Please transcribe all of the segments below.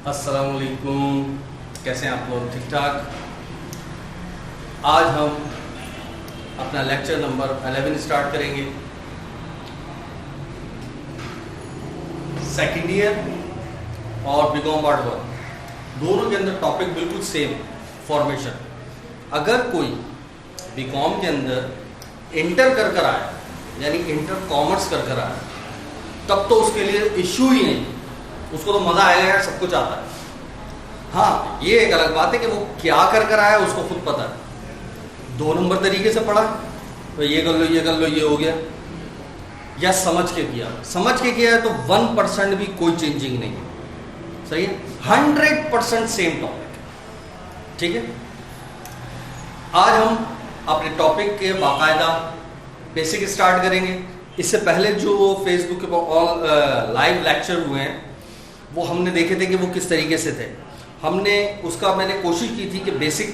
अस्सलाम वालेकुम। कैसे हैं आप लोग? ठीक ठाक। आज हम अपना लेक्चर नंबर 11 स्टार्ट करेंगे। सेकेंड ईयर और बीकॉम पार्ट 1 दोनों के अंदर टॉपिक बिल्कुल सेम, फॉर्मेशन। अगर कोई बीकॉम के अंदर इंटर कर आया, यानी इंटर कॉमर्स कर आया, तब तो उसके लिए इश्यू ही नहीं, उसको तो मज़ा आएगा यार, सब कुछ आता है। हाँ, ये एक अलग बात है कि वो क्या कर आया उसको खुद पता है। 2 नंबर तरीके से पढ़ा तो ये कर लो, ये कर लो, ये हो गया, या समझ के किया है तो 1% भी कोई चेंजिंग नहीं है। सही है, 100% सेम टॉपिक। ठीक है, आज हम अपने टॉपिक के बाकायदा बेसिक स्टार्ट करेंगे। इससे पहले जो फेसबुक के ऑल लाइव लेक्चर हुए हैं वो हमने देखे थे कि वो किस तरीके से थे। मैंने कोशिश की थी कि बेसिक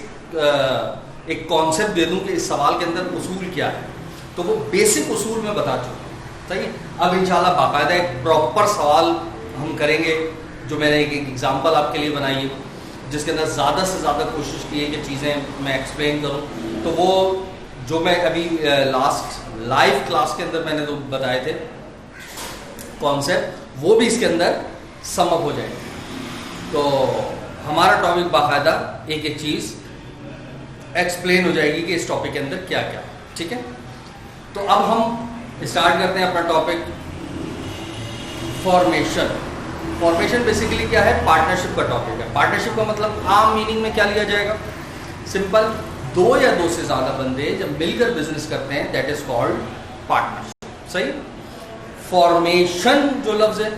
एक कॉन्सेप्ट दे दूं कि इस सवाल के अंदर उसूल क्या है, तो वो बेसिक उसूल में बता चुका। सही है, अब इंशाल्लाह बाकायदा एक प्रॉपर सवाल हम करेंगे, जो मैंने एक एग्जांपल आपके लिए बनाई है, जिसके अंदर ज़्यादा से ज़्यादा कोशिश की है कि चीज़ें मैं एक्सप्लेन करूं। तो वो जो मैं अभी लास्ट लाइव क्लास के अंदर मैंने तो बताए थे कॉन्सेप्ट, वो भी इसके अंदर सम अप हो जाएंगे। तो हमारा टॉपिक बाकायदा एक एक चीज़ एक्सप्लेन हो जाएगी कि इस टॉपिक के अंदर क्या क्या। ठीक है, तो अब हम स्टार्ट करते हैं अपना टॉपिक, फॉर्मेशन। फॉर्मेशन बेसिकली क्या है? पार्टनरशिप का टॉपिक है। पार्टनरशिप का मतलब आम मीनिंग में क्या लिया जाएगा? सिंपल, 2 या 2 से ज़्यादा बंदे जब मिलकर बिजनेस करते हैं, दैट इज कॉल्ड पार्टनरशिप। सही। फॉर्मेशन जो लफ्ज है,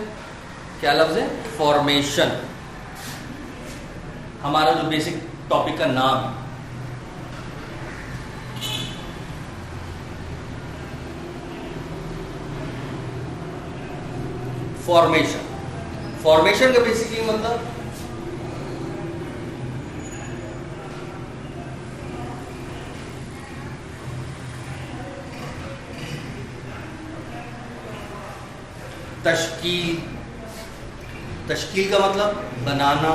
क्या लफ्ज है? फॉर्मेशन हमारा जो बेसिक टॉपिक का नाम है। फॉर्मेशन का बेसिकली मतलब तश्कील का मतलब बनाना,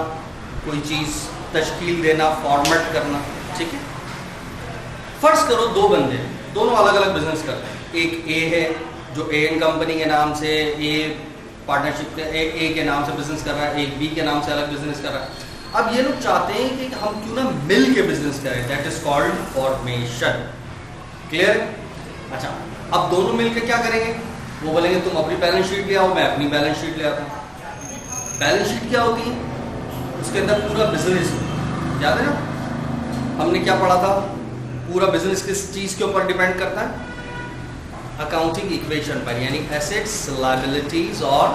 कोई चीज तश्कील देना, फॉर्मेट करना। ठीक है, फर्ज करो 2 बंदे, दोनों अलग अलग बिजनेस कर रहे हैं। एक ए है जो ए एन कंपनी के नाम से पार्टनरशिप ए के नाम से बिजनेस कर रहा है, एक बी के नाम से अलग बिजनेस कर रहा है। अब ये लोग चाहते हैं कि हम क्यों ना मिल के बिजनेस करें, that is called formation. Clear? अच्छा, अब दोनों मिलकर क्या करेंगे? वो बोलेंगे तुम अपनी बैलेंस शीट ले आओ, मैं अपनी बैलेंस शीट ले आता हूँ। बैलेंस शीट क्या होती है? उसके अंदर पूरा बिजनेस, याद है ना हमने क्या पढ़ा था? पूरा बिजनेस किस चीज के ऊपर डिपेंड करता है? अकाउंटिंग इक्वेशन पर, यानी एसेट्स, लायबिलिटीज और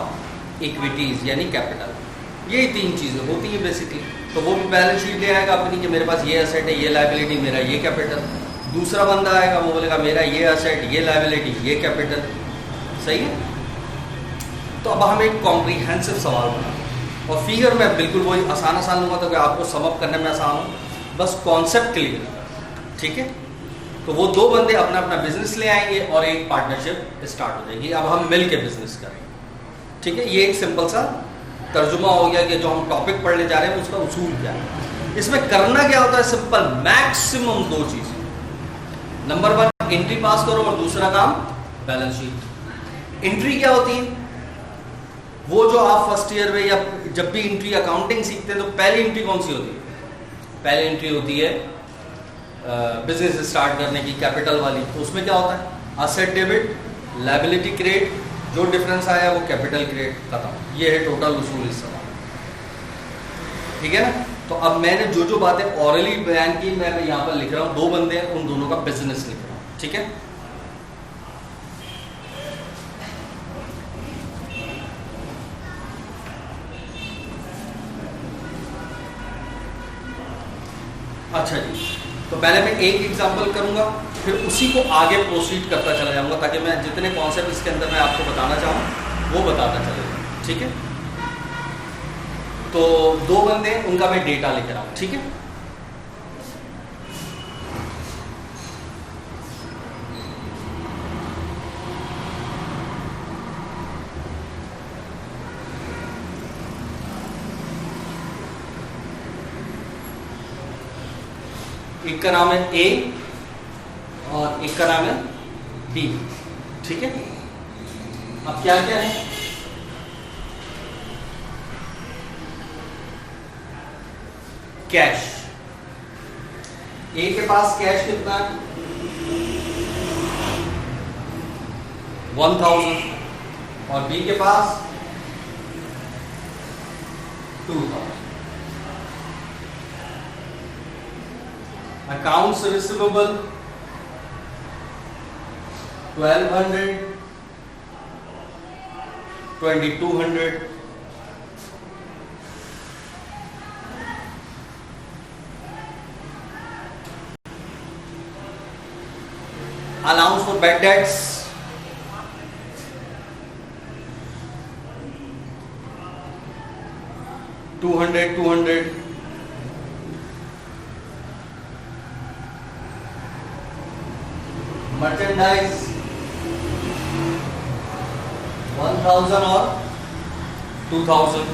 इक्विटीज यानी कैपिटल। ये 3 चीजें होती हैं बेसिकली। तो वो भी बैलेंस शीट ले आएगा अपनी कि मेरे पास ये एसेट है, ये लायबिलिटी, मेरा ये कैपिटल। दूसरा बंदा आएगा, वो बोलेगा मेरा ये एसेट, ये लायबिलिटी, ये कैपिटल। सही है। तो अब हम एक कॉम्प्रीहेंसिव सवाल बनाते, और फिगर में बिल्कुल वही आसान लूँगा ताकि आपको समअप करने में आसान हो, बस कॉन्सेप्ट क्लियर। ठीक है, तो वो 2 बंदे अपना अपना बिजनेस ले आएंगे और एक पार्टनरशिप स्टार्ट हो जाएगी। अब हम मिल के बिजनेस करेंगे। ठीक है, ये एक सिंपल सा तर्जुमा हो गया कि जो हम टॉपिक पढ़ने जा रहे हैं उसका उसूल क्या है। इसमें करना क्या होता है? सिंपल, मैक्सिमम 2 चीज़। नंबर 1 एंट्री पास करो, और दूसरा काम बैलेंस शीट। एंट्री क्या होती है? वो जो आप फर्स्ट ईयर में या जब भी एंट्री अकाउंटिंग सीखते हैं तो पहली एंट्री कौन सी होती है? पहली एंट्री होती है बिजनेस स्टार्ट करने की, कैपिटल वाली। तो उसमें क्या होता है? असेट डेबिट, लायबिलिटी क्रेडिट, जो डिफरेंस आया वो कैपिटल क्रेडिट, खत्म। ये है टोटल उसूल इस सवाल। ठीक है ना? तो अब मैंने जो बातें ऑरली बयान की, मैं यहाँ पर लिख रहा हूँ। 2 बंदे हैं, उन दोनों का बिजनेस लिख रहा हूँ। ठीक है, अच्छा जी। तो पहले मैं एक एग्जांपल करूंगा, फिर उसी को आगे प्रोसीड करता चला जाऊंगा, ताकि मैं जितने कॉन्सेप्ट इसके अंदर मैं आपको बताना चाहूँ वो बताता चला जाऊँ। ठीक है, तो 2 बंदे, उनका मैं डेटा लिख रहा हूँ। ठीक है, एक का नाम है ए और एक का नाम है बी, ठीक है। अब क्या क्या है, कैश। ए के पास कैश कितना है 1000 और बी के पास 2000। Accounts receivable 1200, 2200, allowance for bad debts 200, merchandise 1000 और 2000,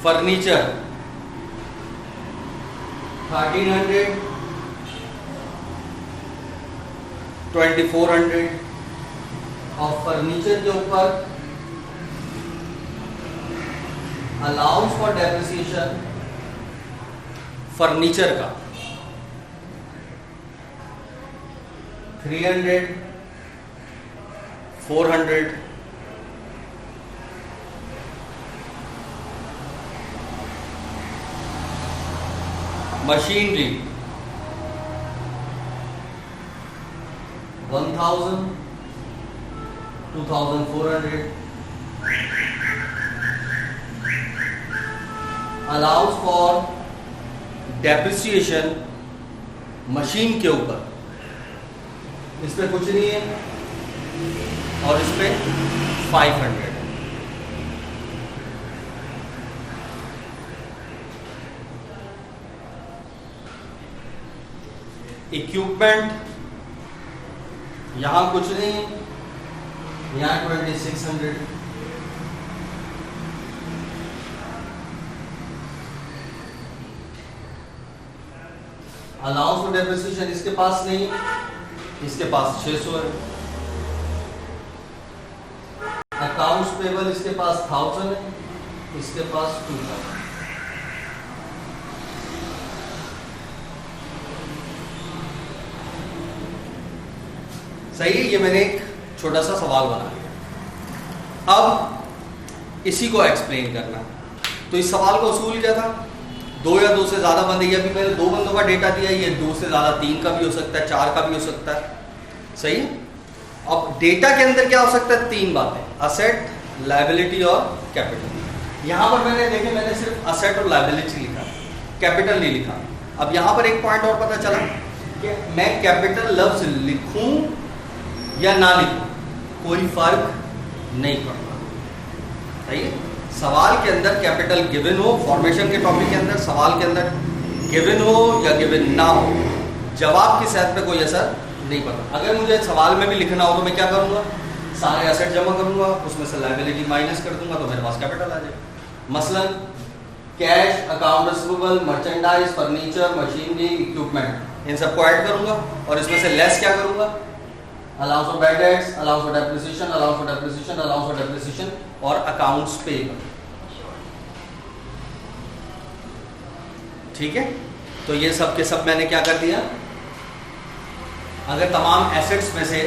फर्नीचर 1300, 2400 और फर्नीचर के ऊपर अलाउंस फॉर डेप्रिसिएशन फर्नीचर का 300, 400, machinery 1000, 2400, allowance for depreciation machine के ऊपर, इस पे कुछ नहीं है और इस पे 500। इक्विपमेंट यहां कुछ नहीं, यहां 2600। अलाउंस फॉर डेप्रिसिएशन इसके पास नहीं, इसके पास 600 है। अकाउंट्स पेबल इसके पास 1000 है, इसके पास 2000। सही है, ये मैंने एक छोटा सा सवाल बना लिया। अब इसी को एक्सप्लेन करना। तो इस सवाल का उसूल क्या था, 2 या 2 से ज्यादा बंदे, ये भी मैंने 2 बंदों का डेटा दिया, ये 2 से ज्यादा 3 का भी हो सकता है, 4 का भी हो सकता है। सही है। अब डेटा के अंदर क्या हो सकता है, 3 बातें, असेट, लायबिलिटी और कैपिटल। यहां पर मैंने सिर्फ असेट और लायबिलिटी लिखा, कैपिटल नहीं लिखा। अब यहां पर एक पॉइंट और पता चला कि मैं कैपिटल लफ्ज लिखूं या ना लिखूं, कोई फर्क नहीं पड़ता। सही है। सवाल के अंदर कैपिटल गिवन हो, फॉर्मेशन के टॉपिक के अंदर सवाल के अंदर गिवन हो या गिवन ना हो, जवाब की सेहत पे कोई असर नहीं पड़ता। अगर मुझे सवाल में भी लिखना हो तो मैं क्या करूंगा, सारे एसेट जमा करूंगा, उसमें से लायबिलिटी माइनस कर दूंगा तो मेरे पास कैपिटल आ जाएगा। मसलन cash, account receivable, merchandise, furniture, machinery, equipment, इन सबको ऐड करूंगा और इसमें से लेस क्या करूंगा, allowance for bad debts, allowance for depreciation, allowance for depreciation, allowance for depreciation और अकाउंट्स पेबल। ठीक है। तो ये सब के सब मैंने क्या कर दिया, अगर तमाम एसेट्स में से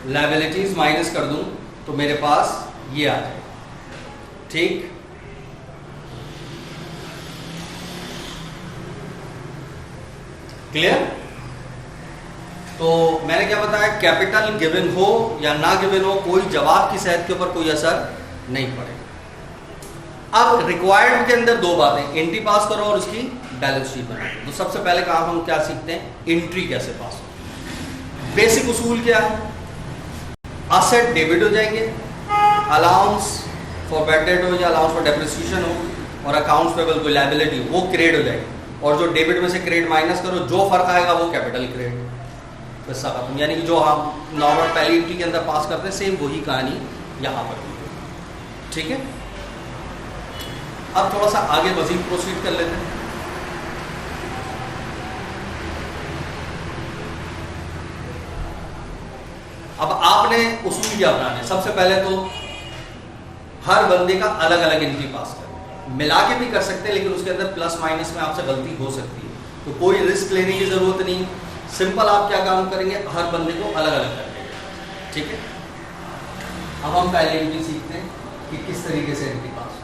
लायबिलिटीज माइनस कर दूं तो मेरे पास ये आ जाए। ठीक, क्लियर। तो मैंने क्या बताया, कैपिटल गिवन हो या ना गिवन हो, कोई जवाब की सेहत के ऊपर कोई असर नहीं पड़ेगा। अब रिक्वायर्ड के अंदर 2 बातें, एंट्री पास करो और उसकी बैलेंस शीट बनाओ। तो सबसे पहले काम हम क्या सीखते हैं, एंट्री कैसे पास हो। बेसिक उसूल क्या है, असेट डेबिट हो जाएंगे, अलाउंस फॉर बैड डेट हो या अलाउंस फॉर डेप्रिसिएशन हो, और अकाउंट्स पेबल कोई लायबिलिटी वो क्रेडिट हो जाएगी, और जो डेबिट में से क्रेडिट माइनस करो, जो फर्क आएगा वो कैपिटल क्रेडिट। बस खत्म। यानी कि जो हम नॉर्मल पहली एंट्री के अंदर पास करते हैं, सेम वही कहानी यहाँ पर। ठीक है। अब थोड़ा सा आगे मजीद प्रोसीड कर लेते हैं। अब आपने उसूल क्या अपनाने, सबसे पहले तो हर बंदे का अलग अलग एंट्री पास कर, मिला के भी कर सकते हैं, लेकिन उसके अंदर प्लस माइनस में आपसे गलती हो सकती है, तो कोई रिस्क लेने की जरूरत नहीं। सिंपल आप क्या काम करेंगे, हर बंदे को अलग अलग कर देंगे, ठीक है। अब हम पहले एंट्री सीखते हैं कि किस तरीके से एंट्री पास।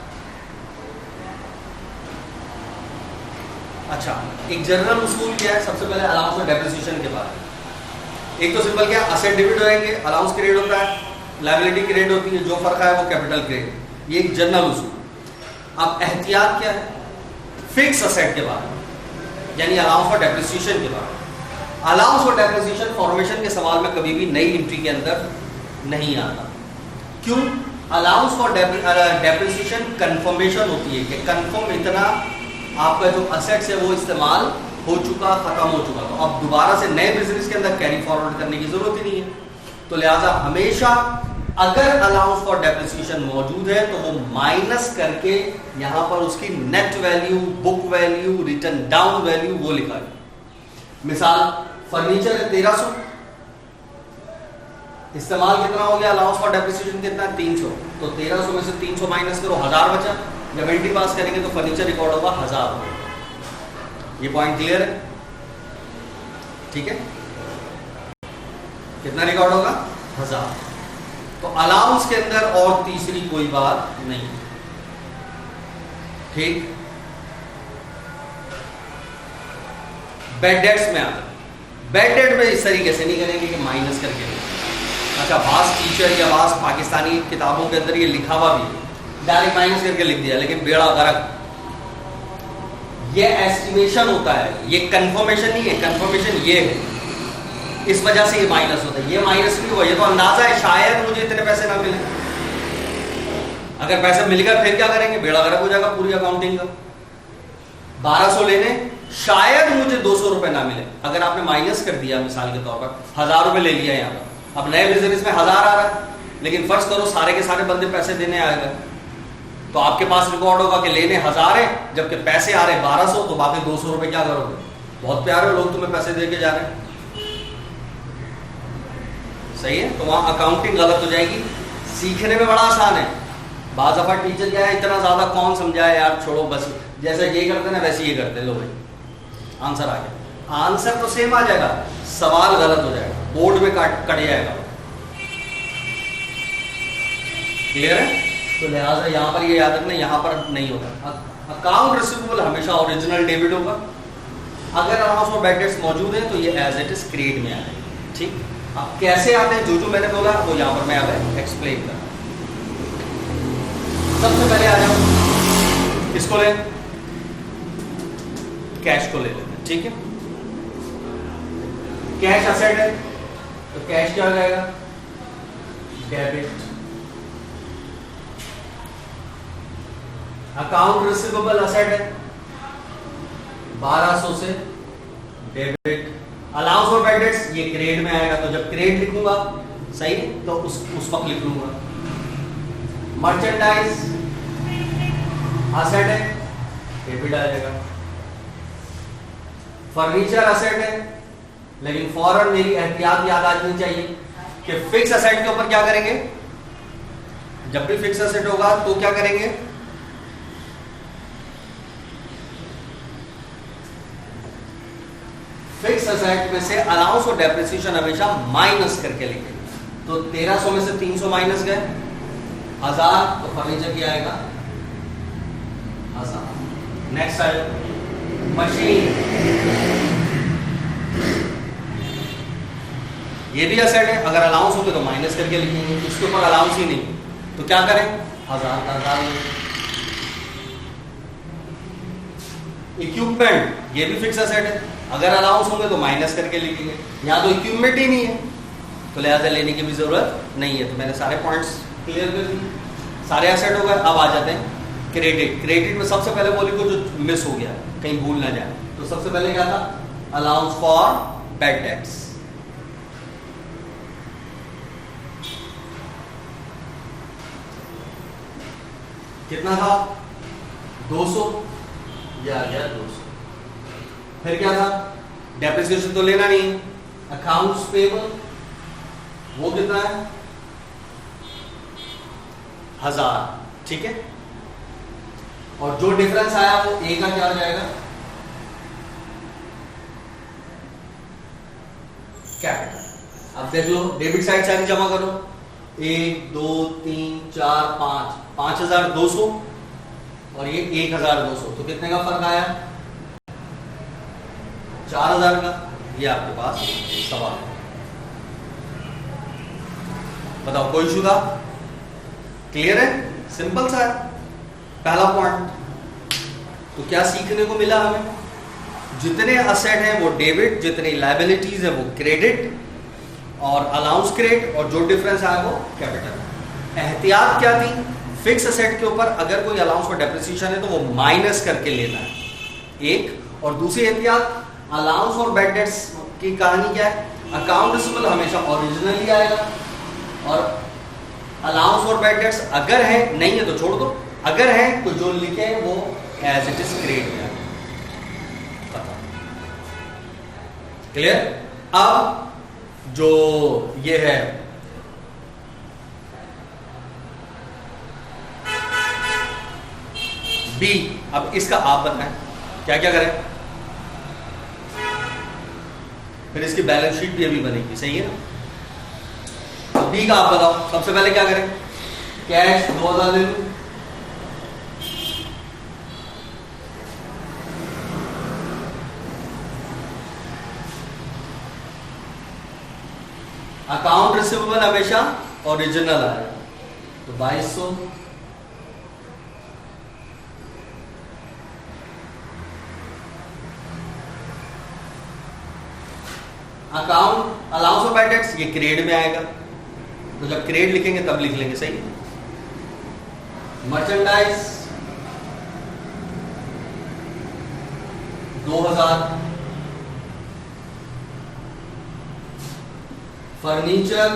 अच्छा, एक जनरल उसूल क्या है, सबसे पहले अलाउंस और डेप्रिसिएशन के बारे में। एक तो सिंपल क्या, असेट डेबिट होएंगे, अलाउंस क्रेडिट होता है, लायबिलिटी क्रेडिट होती है, जो फर्क है वो कैपिटल क्रेडिट, ये एक जनरल उसूल। अब एहतियात क्या है, फिक्स असेट के बारे में, यानी अलाउंस और डेप्रिसिएशन के बारे में। अलाउंस और डेप्रिसिएशन फॉर्मेशन के सवाल में कभी भी नई एंट्री के अंदर नहीं आता। क्यों? अलाउंस फॉर डेप्रिसिएशन कंफर्मेशन होती है कि कंफर्म इतना आपका जो असेट्स है वो इस्तेमाल हो चुका, खत्म हो चुका, तो अब दोबारा से नए बिजनेस के अंदर कैरी फॉरवर्ड करने की जरूरत ही नहीं है। तो लिहाजा हमेशा अगर अलाउंस फॉर डेप्रिसिएशन मौजूद है तो वो माइनस करके यहां पर उसकी net value, book value, return down value वो लिखा है। मिसाल, फर्नीचर है 1300, इस्तेमाल कितना हो गया, अलाउंस फॉर डेप्रिसिएशन कितना, 300, तो 1300 में से 300 माइनस करो, 1000 बचा। जब एंट्री पास करेंगे तो फर्नीचर रिकॉर्ड होगा 1000। ये पॉइंट क्लियर है, ठीक है। कितना रिकॉर्ड होगा, 1000। तो अलाउंस के अंदर और तीसरी कोई बात नहीं, ठीक। बैड डेट्स में आता, बैड डेट में इस तरीके से नहीं करेंगे कि माइनस करके। अच्छा, बास टीचर या बास पाकिस्तानी किताबों के अंदर ये लिखा हुआ भी है, डायरेक्ट माइनस करके लिख दिया, लेकिन बेड़ा गर्क। ये एस्टिमेशन होता है, ये कंफर्मेशन नहीं है, कंफर्मेशन ये है, इस वजह से ये माइनस होता है। ये माइनस नहीं हुआ, ये तो अंदाजा है, शायद मुझे इतने पैसे ना मिले। अगर पैसे मिल गए फिर क्या करेंगे, बेड़ा गर्क हो जाएगा पूरी अकाउंटिंग का। 1200 लेने, शायद मुझे 200 रुपए ना मिले। अगर आपने माइनस कर दिया मिसाल के तौर पर 1000 रुपए ले लिया यहाँ पर, अब नए बिजनेस में 1000 आ रहा है, लेकिन फर्ज करो सारे के सारे बंदे पैसे देने आएगा, तो आपके पास रिकॉर्ड होगा कि लेने 1000 है, जबकि पैसे आ रहे 1200, तो बाकी 200 रुपए क्या करोगे। बहुत प्यारे लोग तुम्हें पैसे दे के जा रहे हैं, सही है, तो वहां अकाउंटिंग गलत हो जाएगी। सीखने में बड़ा आसान है, बाज़ दफा टीचर क्या है, इतना ज्यादा कौन समझाए यार, छोड़ो बस, जैसे ये करते ना वैसे ये करते, लो भाई आंसर आ गया। आंसर तो सेम आ जाएगा, सवाल गलत हो जाएगा, बोर्ड में कट जाएगा। क्लियर है? तो लिहाजा यहाँ पर ये याद रखना, यहाँ पर नहीं होगा। अकाउंट रिसीवेबल हमेशा ओरिजिनल डेबिट होगा। अगर अलाउंस और बैड डेट्स मौजूद है तो ये एज इट इज क्रिएट में आ जाएगा, ठीक। अब कैसे आते हैं, जो मैंने बोला वो यहाँ पर मैं अब एक्सप्लेन कर। सबसे पहले आ जाओ, किसको ले, कैश को ले लेते हैं, ठीक है। कैश असेट है तो कैश क्या हो जाएगा, डेबिट। अकाउंट रिसीवेबल असेट है 1200 से डेबिट। अलाउंस और बैड डेट्स ये क्रेडिट में आएगा, तो जब क्रेडिट लिखूंगा सही तो उस वक्त लिख लूंगा। मर्चेंडाइज असेट है, डेबिट आ जाएगा। फर्नीचर असेट है, लेकिन फौरन मेरी एहतियात याद आ जानी चाहिए कि फिक्स असेट के ऊपर क्या करेंगे, जब भी फिक्स असेट होगा तो क्या करेंगे, फिक्स असेट में से अलाउंस और डेप्रिसिएशन हमेशा माइनस करके लिखेंगे। तो 1300 में से 300 माइनस गए, 1000, तो फर्नीचर क्या आएगा, 1000। नेक्स्ट आए मशीन, ये भी असेट है, अगर अलाउंस होते तो माइनस करके लिखेंगे, इसके ऊपर अलाउंस ही नहीं तो क्या करें, 1000 का 1000। इक्विपमेंट ये भी फिक्स असेट है, अगर अलाउंस होंगे तो माइनस करके लिखेंगे, यहाँ तो इक्विपमेंट ही नहीं है तो लिहाजा लेने की भी जरूरत नहीं है। तो मैंने सारे पॉइंट्स क्लियर कर दिए, सारे एसेट हो गए। अब आ जाते हैं क्रेडिट। क्रेडिट में सबसे पहले बोली को जो मिस हो गया, कहीं भूल ना जाए, तो सबसे पहले क्या था, अलाउंस फॉर बैड डेट्स। कितना था, 200, ये आ गया 200। फिर क्या था, डेप्रिसिएशन तो लेना नहीं है, अकाउंट्स पेबल वो कितना है 1000, ठीक है। और जो डिफरेंस आया वो ए का क्या हो जाएगा, कैपिटल। अब देख लो, डेबिट साइड सारी जमा करो, 1 2 3 4 5, 5200 और ये 1200, तो कितने का फर्क आया, 4000 का। ये आपके पास सवाल है, बताओ कोई इशू था, क्लियर है, सिंपल सा है। पहला पॉइंट, तो क्या सीखने को मिला हमें, जितने असेट हैं वो डेबिट, जितनी लायबिलिटीज है वो क्रेडिट, और अलाउंस क्रेडिट, और जो डिफरेंस आया वो कैपिटल। एहतियात क्या थी, फिक्स असेट के ऊपर अगर कोई अलाउंस और डेप्रिसिएशन है तो वो माइनस करके लेना है, एक। और दूसरी एहतियात, अलाउंस और बैड डेट्स की कहानी क्या है, अकाउंट रिसीवेबल हमेशा ओरिजिनली आएगा, और अलाउंस और बैड डेट्स अगर है, नहीं है तो छोड़ दो, अगर है तो जो लिखे वो एज इट इज क्रिएट किया। क्लियर। अब जो ये है बी, अब इसका आप बताएं क्या क्या करें, फिर इसकी बैलेंस शीट भी अभी बनेगी, सही है ना। तो बी का आप बताओ, सबसे पहले क्या करें, कैश 2000 ले लूं, अकाउंट रिसीवेबल हमेशा ओरिजिनल आएगा, तो 2200, account allowance of bad debts ये क्रेडिट में आएगा, तो जब क्रेडिट लिखेंगे तब लिख लेंगे, सही। मर्चेंडाइज 2000, फर्नीचर,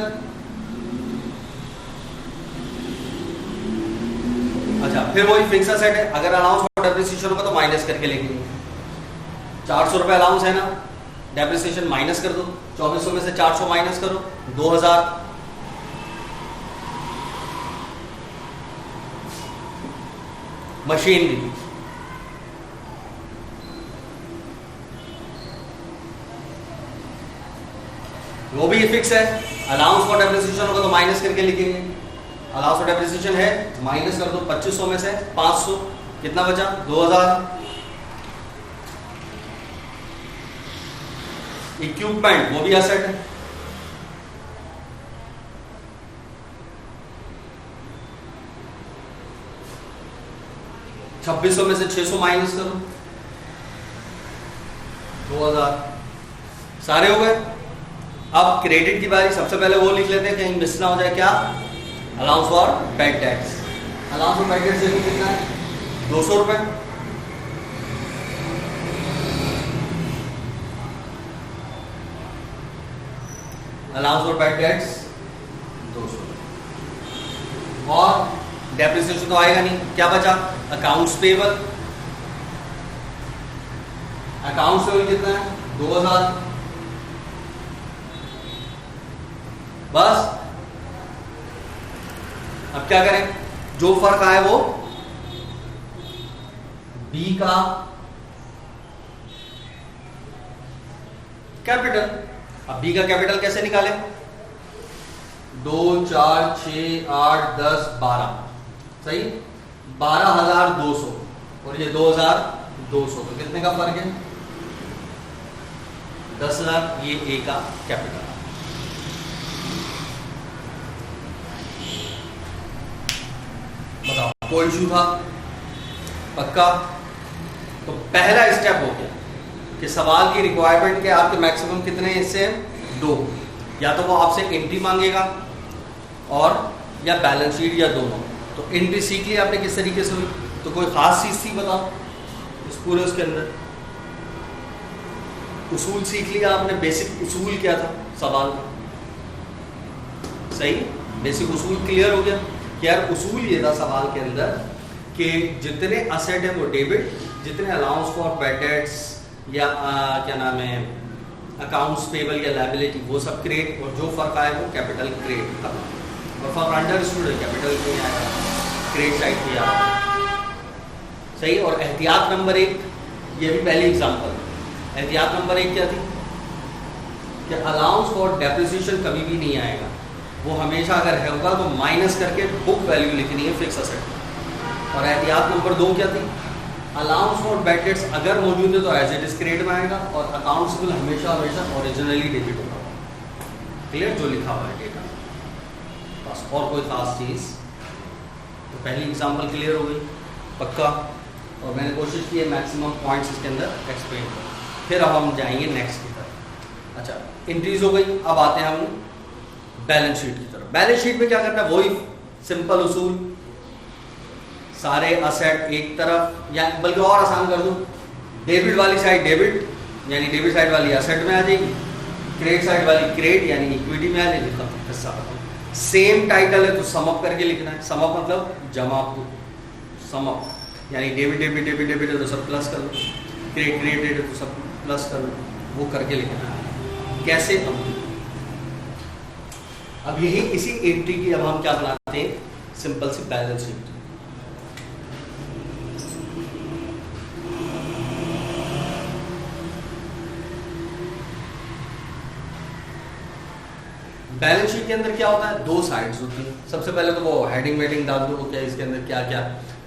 अच्छा फिर वही फिक्स असेट है, अगर अलाउंस और डेप्रिसिएशन होगा तो माइनस करके लेंगे, 400 रुपए अलाउंस है ना, डेप्रिसिएशन माइनस कर दो, 2400 में से 400 माइनस करो, 2000। मशीनरी, वो भी फिक्स है, अलाउंस फॉर डेप्रिसिएशन होगा तो माइनस करके लिखेंगे, अलाउंस फॉर डेप्रिसिएशन है, माइनस कर दो 2500 में से 500, कितना बचा 2000। इक्विपमेंट वो भी एसेट है, छब्बीस में से 600 माइनस करो, 2000, सारे हो गए। अब क्रेडिट की बारी, सबसे पहले वो लिख लेते हैं कहीं मिस ना हो जाए, क्या, allowance for bad debts. Allowance for bad dates कितना है 200 रुपए, अलाउंस फॉर बैड डेट्स 200, और डेप्रिसिएशन तो आएगा नहीं, क्या बचा, अकाउंट्स पेबल, अकाउंट्स पेबल कितना है 2000, बस। अब क्या करें, जो फर्क आए वो बी का कैपिटल। अब बी का कैपिटल कैसे निकाले, 2 4 6 8 10 12, सही, 12200 और ये 2200, तो कितने का फर्क है 10,000, ये ए का कैपिटल। बताओ कोई इशू था, पक्का। तो पहला स्टेप हो गया कि सवाल की रिक्वायरमेंट के आपके मैक्सिमम कितने हिस्से हैं, 2, या तो वो आपसे एंट्री मांगेगा और या बैलेंस शीट, या दोनों। तो एंट्री सीख ली आपने किस तरीके से हुई, तो कोई खास चीज थी बताओ इस पूरे उसके अंदर, उसूल सीख लिया आपने, बेसिक उसूल क्या था सवाल का, सही, बेसिक उसूल क्लियर हो गया कि यार उसूल ये था सवाल के अंदर कि जितने असेट है वो डेबिट, जितने अलाउंस फॉर बैड डेट्स या क्या नाम है अकाउंट्स पेबल या लायबिलिटी वो सब क्रिएट, और जो फर्क आए वो कैपिटल क्रिएट करना, और फर्क अंडरस्टूड है कैपिटल क्यों आएगा, क्रिएट साइड पे आएगा। सही। और एहतियात नंबर 1, ये भी पहली एग्जांपल। एहतियात नंबर 1 क्या थी कि अलाउंस फॉर डेप्रिसिएशन कभी भी नहीं आएगा, वो हमेशा अगर होगा तो माइनस करके बुक वैल्यू लिखनी है फिक्स असेट। और एहतियात नंबर 2 क्या थी, अलाउंस फॉर बैड डेट्स अगर मौजूद है तो एज इट इज क्रेडिट में आएगा, और अकाउंट्स हमेशा हमेशा ओरिजिनली डेबिट होगा। क्लियर, जो लिखा हुआ है डेटा, बस और कोई खास चीज़। तो पहली एग्जांपल क्लियर हो गई पक्का, और मैंने कोशिश की है मैक्सिमम पॉइंट्स इसके अंदर एक्सप्लेन कर। फिर अब हम जाएंगे नेक्स्ट की तरफ। अच्छा, एंट्रीज हो गई, अब आते हैं हम बैलेंस शीट की तरफ। बैलेंस शीट में क्या करना है, वही सिंपल उसूल, सारे असेट एक तरफ, या बल्कि और आसान कर दूं, डेबिट वाली साइड डेबिट यानी डेबिट साइड वाली असेट में आ जाएगी, क्रेडिट साइड वाली क्रेडिट यानी इक्विटी में आ जाएगी। सेम टाइटल है तो सम अप करके लिखना है। सम अप मतलब जमा, सम अप यानी डेबिट डेबिट डेबिट डेबिट है तो सब प्लस कर लो, क्रेडिट क्रेडिट है तो सब प्लस कर लो, वो करके लिखना है। कैसे, अब यही इसी एंट्री की अब हम क्या बनाते हैं, सिंपल सी बैलेंस शीट। बैलेंस शीट के अंदर क्या होता है, 2 साइड्स होती हैं। सबसे पहले तो वो हेडिंग वेडिंग डाल दो, क्या इसके अंदर क्या क्या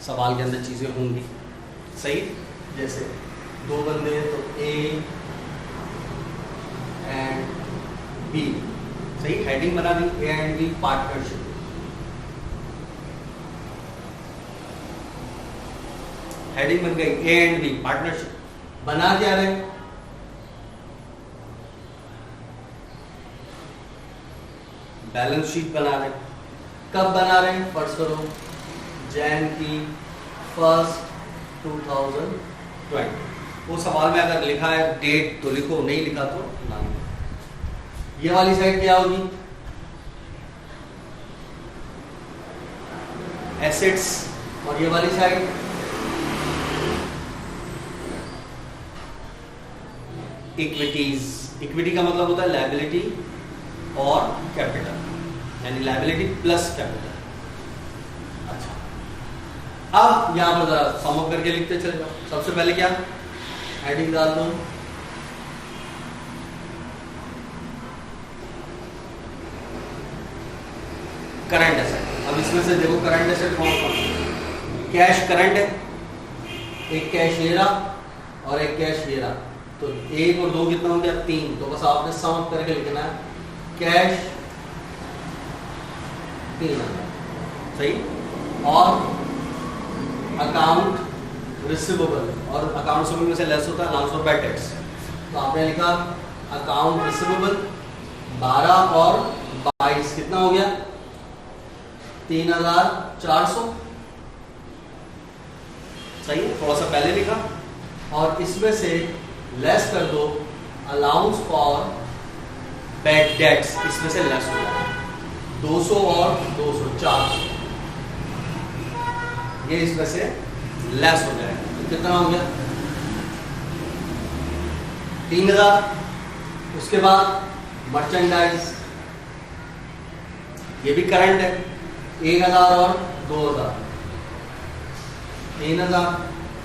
सवाल के अंदर चीजें होंगी। सही, जैसे 2 बंदे हैं तो ए एंड बी, सही, हेडिंग बना दी A and B partnership. Heading बन गई ए एंड बी पार्टनरशिप। बना क्या रहे, बैलेंस शीट बना रहे। कब बना रहे हैं, फर्स्ट करो जैन की 1 2020। वो सवाल में अगर लिखा है डेट तो लिखो, नहीं लिखा तो ना। ये वाली साइड क्या होगी, एसेट्स, और ये वाली साइड इक्विटीज। इक्विटी का मतलब होता है लायबिलिटी और कैपिटल, यानी लायबिलिटी प्लस कैपिटल। अच्छा, अब यहां पर जरा सम अप करके लिखते चले जाओ। सबसे पहले क्या, हेडिंग डाल दो करंट एसेट। अब इसमें से देखो करंट एसेट कौन कौन, कैश करंट है, एक कैश ये रहा और एक कैश ये रहा, तो 1 और 2 कितना हो गया, 3। तो बस आपने सम अप करके लिखना है कैश 3000, सही। और अकाउंट रिसीवेबल, और अकाउंट रिसीवेबल में से लेस होता है अलाउंस फॉर बैड डेट्स, तो आपने लिखा अकाउंट रिसीवेबल 12 और 22 कितना हो गया, 3400, सही है। थोड़ा सा पहले लिखा, और इसमें से लेस कर दो अलाउंस फॉर बैड डेट्स, इसमें से लेस हो जाएगा 200 और 200 400, ये इसमें से लेस हो जाएगा। तो कितना हो गया 3000। उसके बाद मर्चेंडाइज, ये भी करंट है, 1000 और 2000 3000।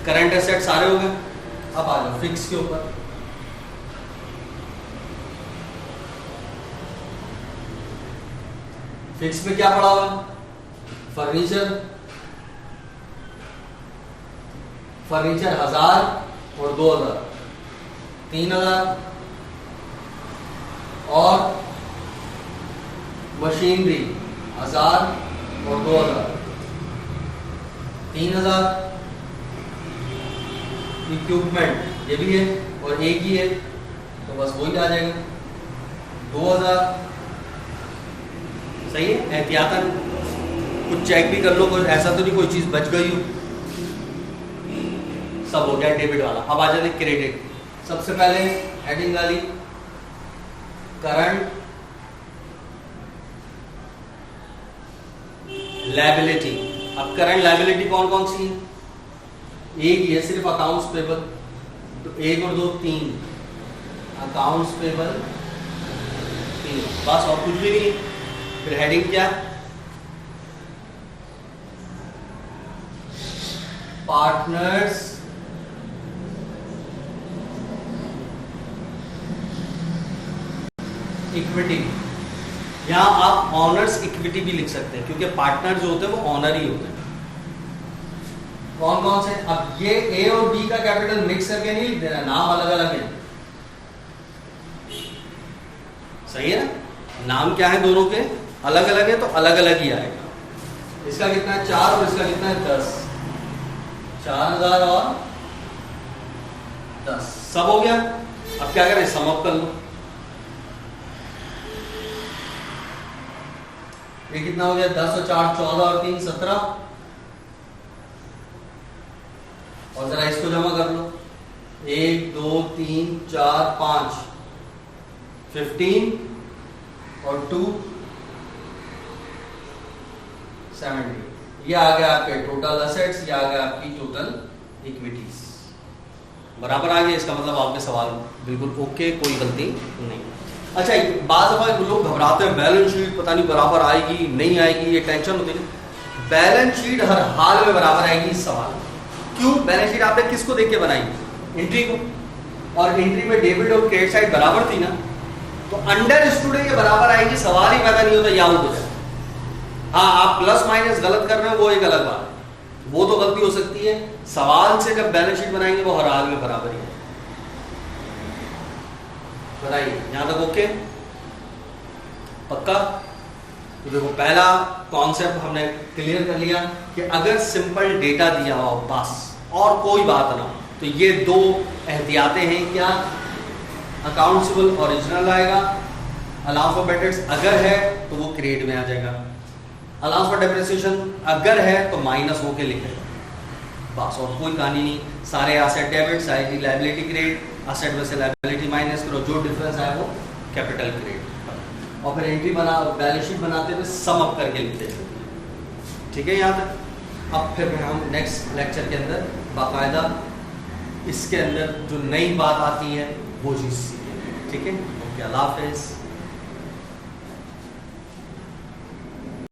करंट एसेट सारे हो गए। अब आ जाओ फिक्स के ऊपर। फिक्स में क्या पड़ा हुआ, फर्नीचर 1000 और 2000 3000, और मशीनरी 1000 और 2000 3000। इक्विपमेंट ये भी है और एक ही है, तो बस वही आ जाएगा 2000, सही है। एहतियातन कुछ चेक भी कर लो, कोई ऐसा तो नहीं कोई चीज बच गई हो, सब हो गया डेबिट वाला। अब आ जाते क्रेडिट। सबसे पहले हेडिंग वाली करंट लायबिलिटी। अब अब करंट लायबिलिटी कौन कौन सी है? एक ही है सिर्फ अकाउंट्स पेबल, तो 1 और 2 3, अकाउंट्स पेबल 3, बस और कुछ भी नहीं। फिर हेडिंग क्या? Partners equity. यहां आप ऑनर्स इक्विटी भी लिख सकते हैं क्योंकि पार्टनर जो होते हैं वो ऑनर ही होते हैं। कौन कौन से? अब ये ए और बी का कैपिटल मिक्स करके नहीं लिख देना, नाम अलग अलग है, सही है ना? नाम क्या है दोनों के? अलग अलग है तो अलग अलग ही आएगा। इसका कितना है? 4 और इसका कितना है? 10। 4000 और 10 सब हो गया। अब क्या करें? सम अप कर लो। ये कितना हो गया? 10 और 4 14 और 3 17, और जरा इसको जमा कर लो। 1 2 3 4 5 15 और 2 70। ये आ गया आपके टोटल असेट्स, ये आ गया आपकी टोटल इक्विटीज। बराबर आ गया। इसका मतलब आपके सवाल बिल्कुल ओके, कोई गलती नहीं। अच्छा, बाद में लोग घबराते हैं बैलेंस शीट पता नहीं बराबर आएगी नहीं आएगी, ये टेंशन होती है। बैलेंस शीट हर हाल में बराबर आएगी। इस सवाल क्यों? बैलेंस शीट आपने किसको देख के बनाई? एंट्री को, और एंट्री में डेबिट और क्रेडिट साइड बराबर थी ना, तो अंडरस्टूड है ये बराबर आएगी। सवाल ही पैदा नहीं होता या हो जाए। हाँ, आप प्लस माइनस गलत कर रहे हो वो एक अलग बात, वो तो गलती हो सकती है। सवाल से जब बैलेंस शीट बनाएंगे वो हर हाल में बराबर ही है। बताइए यहां तक ओके? पक्का? तो देखो पहला कॉन्सेप्ट हमने क्लियर कर लिया कि अगर सिंपल डेटा दिया हो बस और कोई बात ना हो, तो ये 2 एहतियातें हैं। क्या? अकाउंटेबल ओरिजिनल आएगा, अलाउंस फॉर बेड डेट्स अगर है तो वो क्रेडिट में आ जाएगा, अलाउंस फॉर डेप्रिसिएशन अगर है तो माइनस होके लिखेगा, बस और कोई कहानी नहीं। सारे एसेट डेबिट, सारी लायबिलिटी क्रेडिट, एसेट में से लायबिलिटी माइनस करो, जो डिफरेंस आए वो कैपिटल क्रेडिट, और फिर एंट्री बना बैलेंस शीट बनाते हुए सम अप करके लिखते हैं। ठीक है यहाँ तक? अब फिर हम नेक्स्ट लेक्चर के अंदर बाकायदा इसके अंदर जो नई बात आती है वो चीज़ सीखेंगे। ठीक है? ओके, अल्लाह हाफिज़।